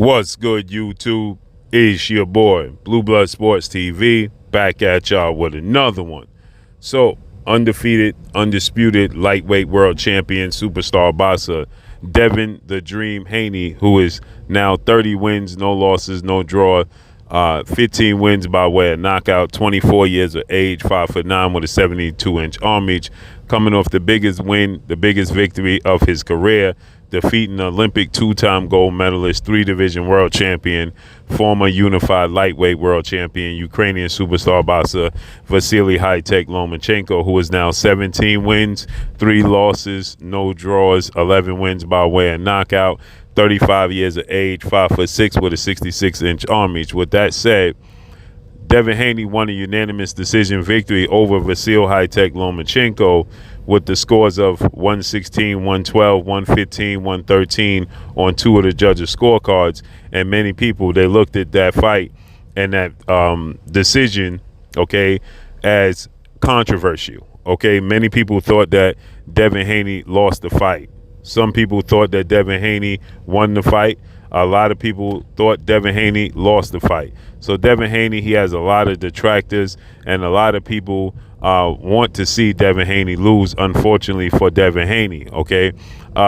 What's good, YouTube? It's your boy, Blue Blood Sports TV, back at y'all with another one. So, undefeated, undisputed lightweight world champion, superstar boxer, Devin the Dream Haney, who is now 30 wins, no losses, no draw, 15 wins by way of knockout, 24 years of age, 5'9" with a 72-inch arm reach, coming off the biggest win, the biggest victory of his career, defeating Olympic two-time gold medalist, three-division world champion, former unified lightweight world champion, Ukrainian superstar boxer Vasily Lomachenko, who is now 17 wins, 3 losses, no draws, 11 wins by way of knockout, 35 years of age, 5'6" with a 66-inch arm reach. With that said, Devin Haney won a unanimous decision victory over Vasily Lomachenko with the scores of 116, 112, 115, 113 on 2 of the judges' scorecards. And many people, they looked at that fight and that decision, okay, as controversial. Okay, many people thought that Devin Haney lost the fight. Some people thought that Devin Haney won the fight. A lot of people thought Devin Haney lost the fight. So Devin Haney, he has a lot of detractors, and a lot of people want to see Devin Haney lose, unfortunately for Devin Haney, okay?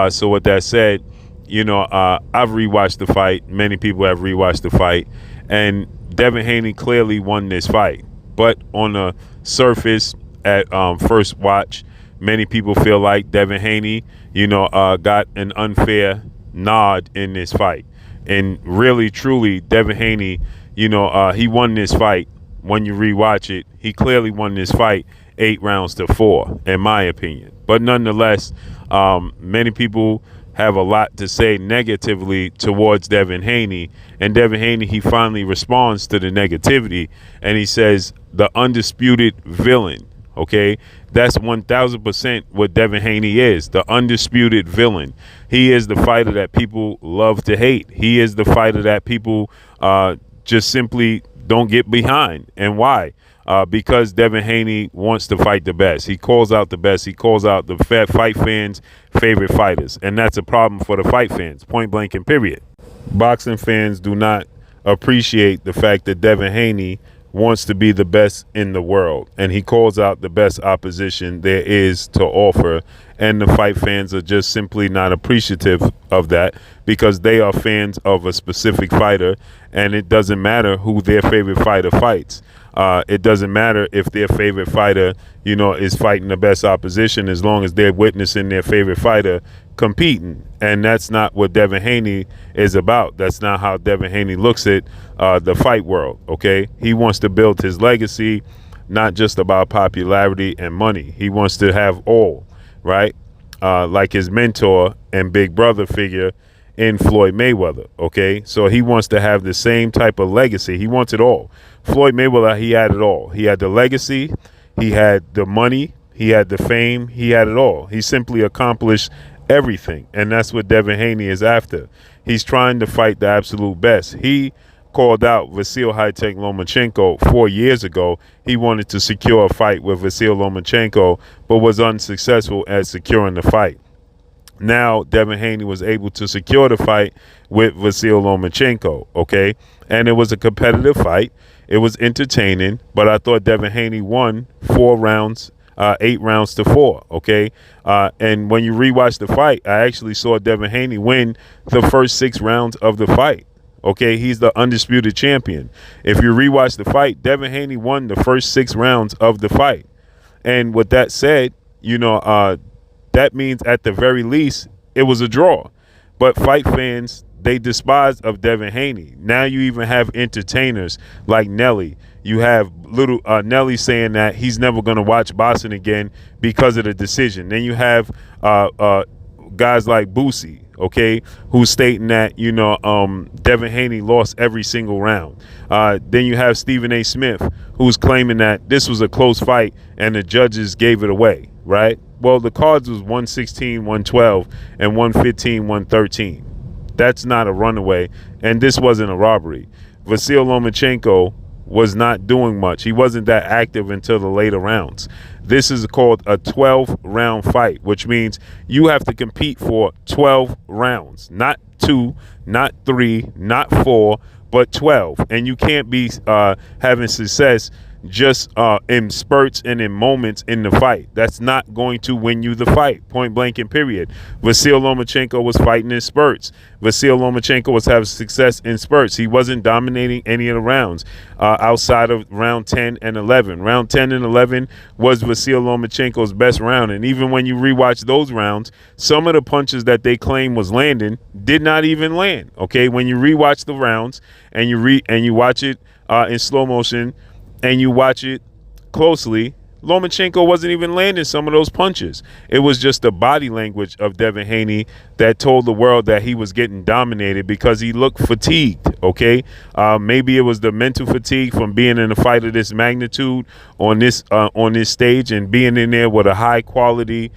So with that said, you know, I've rewatched the fight. Many people have rewatched the fight, and Devin Haney clearly won this fight. But on the surface, at first watch, many people feel like Devin Haney, you know, got an unfair nod in this fight. And really, truly, Devin Haney, you know, he won this fight. When you rewatch it, he clearly won this fight 8 rounds to 4, in my opinion. But nonetheless, many people have a lot to say negatively towards Devin Haney. And Devin Haney, he finally responds to the negativity, and he says, the undisputed villain. Okay, that's 1,000% what Devin Haney is, the undisputed villain. He is the fighter that people love to hate. He is the fighter that people just simply don't get behind. And why? Because Devin Haney wants to fight the best. He calls out the best. He calls out the fight fans' favorite fighters. And that's a problem for the fight fans, point blank and period. Boxing fans do not appreciate the fact that Devin Haney wants to be the best in the world, and he calls out the best opposition there is to offer, and the fight fans are just simply not appreciative of that because they are fans of a specific fighter, and it doesn't matter who their favorite fighter fights. It doesn't matter if their favorite fighter, you know, is fighting the best opposition, as long as they're witnessing their favorite fighter competing. And that's not what Devin Haney is about. That's not how Devin Haney looks at the fight world, okay? He wants to build his legacy, not just about popularity and money. He wants to have all, right? Like his mentor and big brother figure in Floyd Mayweather, okay? So he wants to have the same type of legacy. He wants it all. Floyd Mayweather, he had it all. He had the legacy, he had the money, he had the fame, he had it all. He simply accomplished everything, and that's what Devin Haney is after. He's trying to fight the absolute best. He called out Vasily Lomachenko 4 years ago. He wanted to secure a fight with Vasily Lomachenko, but was unsuccessful at securing the fight. Now Devin Haney was able to secure the fight with Vasily Lomachenko, okay? And it was a competitive fight. It was entertaining, but I thought Devin Haney won 4 rounds, 8 rounds to 4, okay? And when you rewatch the fight, I actually saw Devin Haney win the first 6 rounds of the fight, okay? He's the undisputed champion. If you rewatch the fight, Devin Haney won the first 6 rounds of the fight. And with that said, you know, that means at the very least it was a draw. But fight fans, they despise of Devin Haney. Now you even have entertainers like Nelly. You have little Nelly saying that he's never going to watch boxing again because of the decision. Then you have guys like Boosie, okay, who's stating that, you know, Devin Haney lost every single round. Then you have Stephen A. Smith, who's claiming that this was a close fight and the judges gave it away, right? Well, the cards was 116, 112, and 115, 113. That's not a runaway, and this wasn't a robbery. Vasily Lomachenko was not doing much. He wasn't that active until the later rounds. This is called a 12-round fight, which means you have to compete for 12 rounds, not 2, not 3, not 4, but 12. And you can't be having success just in spurts and in moments in the fight. That's not going to win you the fight, point blank and period. Vasyl Lomachenko was fighting in spurts. Vasyl Lomachenko was having success in spurts. He wasn't dominating any of the rounds outside of round 10 and 11. Round 10 and 11 was Vasyl Lomachenko's best round. And even when you rewatch those rounds, some of the punches that they claim was landing did not even land. Okay, when you rewatch the rounds and you watch it in slow motion, and you watch it closely, Lomachenko wasn't even landing some of those punches. It was just the body language of Devin Haney that told the world that he was getting dominated because he looked fatigued, okay? Maybe it was the mental fatigue from being in a fight of this magnitude on this stage and being in there with a high-quality,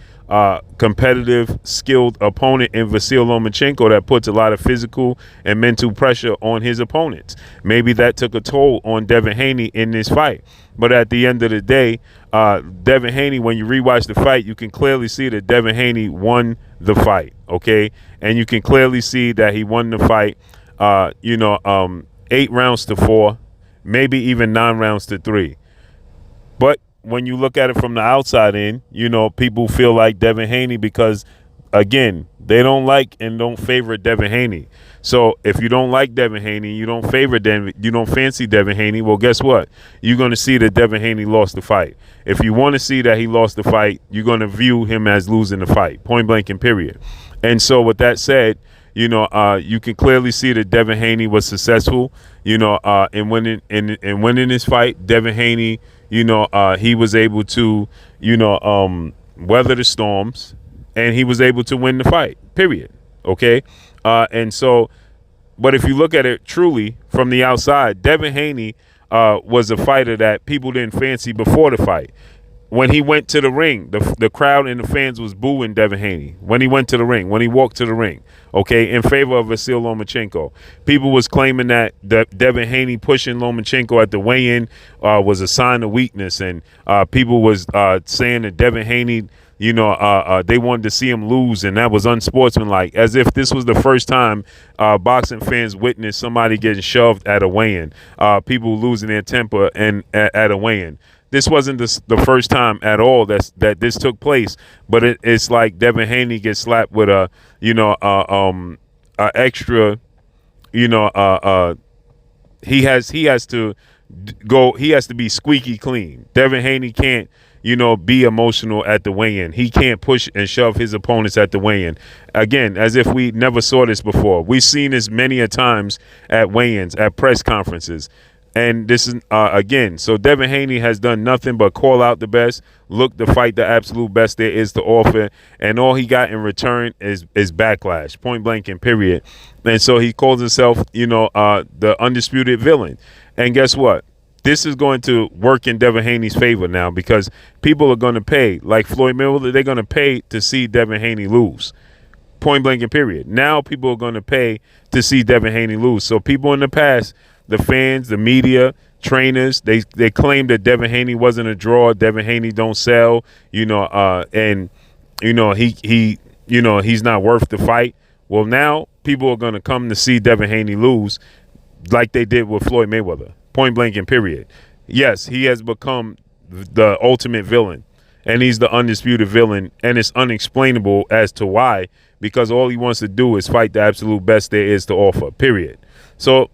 competitive, skilled opponent in Vasyl Lomachenko that puts a lot of physical and mental pressure on his opponents. Maybe that took a toll on Devin Haney in this fight. But at the end of the day, Devin Haney, when you rewatch the fight, you can clearly see that Devin Haney won the fight, okay? And you can clearly see that he won the fight, 8 rounds to 4, maybe even 9 rounds to 3. But when you look at it from the outside in, people feel like Devin Haney because, again, they don't like and don't favor Devin Haney. So if you don't like Devin Haney, you don't favor Devin, you don't fancy Devin Haney, well, guess what? You're going to see that Devin Haney lost the fight. If you want to see that he lost the fight, you're going to view him as losing the fight, point blank and period. And so with that said, you can clearly see that Devin Haney was successful, in winning this fight. Devin Haney, he was able to, weather the storms, and he was able to win the fight, period. Okay? And so, but if you look at it truly from the outside, Devin Haney was a fighter that people didn't fancy before the fight. When he went to the ring, the crowd and the fans was booing Devin Haney. When he went to the ring, when he walked to the ring, okay, in favor of Vasyl Lomachenko. People was claiming that Devin Haney pushing Lomachenko at the weigh-in was a sign of weakness, and people was saying that Devin Haney, they wanted to see him lose, and that was unsportsmanlike, as if this was the first time boxing fans witnessed somebody getting shoved at a weigh-in, people losing their temper and at a weigh-in. This wasn't the first time at all that this took place, but it's like Devin Haney gets slapped with a extra, he has to be squeaky clean. Devin Haney can't be emotional at the weigh-in. He can't push and shove his opponents at the weigh-in. Again, as if we never saw this before. We've seen this many a times at weigh-ins, at press conferences. And this is, again, so Devin Haney has done nothing but call out the best, look to fight the absolute best there is to offer, and all he got in return is backlash, point blank and period. And so he calls himself, the undisputed villain. And guess what? This is going to work in Devin Haney's favor now because people are going to pay, like Floyd Mayweather, they're going to pay to see Devin Haney lose. Point blank and period. Now people are going to pay to see Devin Haney lose. So people in the past, the fans, the media, trainers, they claimed that Devin Haney wasn't a draw. Devin Haney don't sell, he's not worth the fight. Well, now people are going to come to see Devin Haney lose like they did with Floyd Mayweather. Point blank and period. Yes, he has become the ultimate villain, and he's the undisputed villain, and it's unexplainable as to why, because all he wants to do is fight the absolute best there is to offer, period. So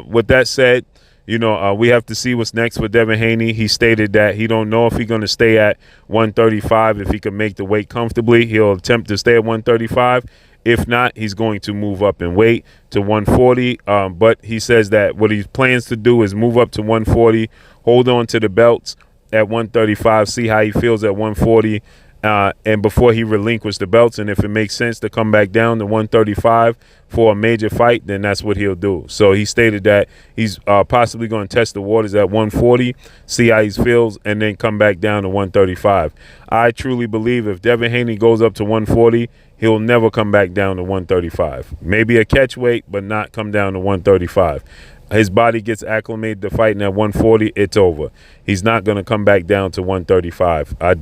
with that said, we have to see what's next for Devin Haney. He stated that he don't know if he's going to stay at 135. If he can make the weight comfortably, he'll attempt to stay at 135. If not, he's going to move up in weight to 140. But he says that what he plans to do is move up to 140, hold on to the belts at 135, see how he feels at 140, and before he relinquishes the belts, and if it makes sense to come back down to 135 for a major fight, then that's what he'll do. So he stated that he's possibly going to test the waters at 140, see how he feels, and then come back down to 135. I truly believe if Devin Haney goes up to 140, he'll never come back down to 135. Maybe a catch weight, but not come down to 135. His body gets acclimated to fighting at 140, it's over. He's not going to come back down to 135. I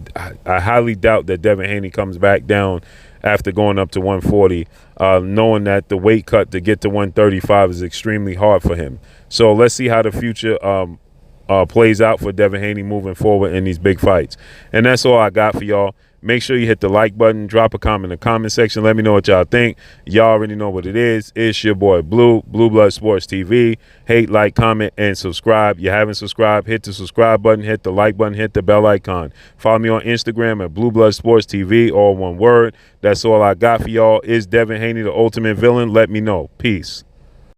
highly doubt that Devin Haney comes back down after going up to 140, knowing that the weight cut to get to 135 is extremely hard for him. So let's see how the future plays out for Devin Haney moving forward in these big fights. And that's all I got for y'all. Make sure you hit the like button, drop a comment in the comment section. Let me know what y'all think. Y'all already know what it is. It's your boy Blue Blood Sports TV. Hate, like, comment, and subscribe. You haven't subscribed, hit the subscribe button, hit the like button, hit the bell icon. Follow me on Instagram at Blue Blood Sports TV, all one word. That's all I got for y'all. Is Devin Haney the ultimate villain? Let me know. Peace.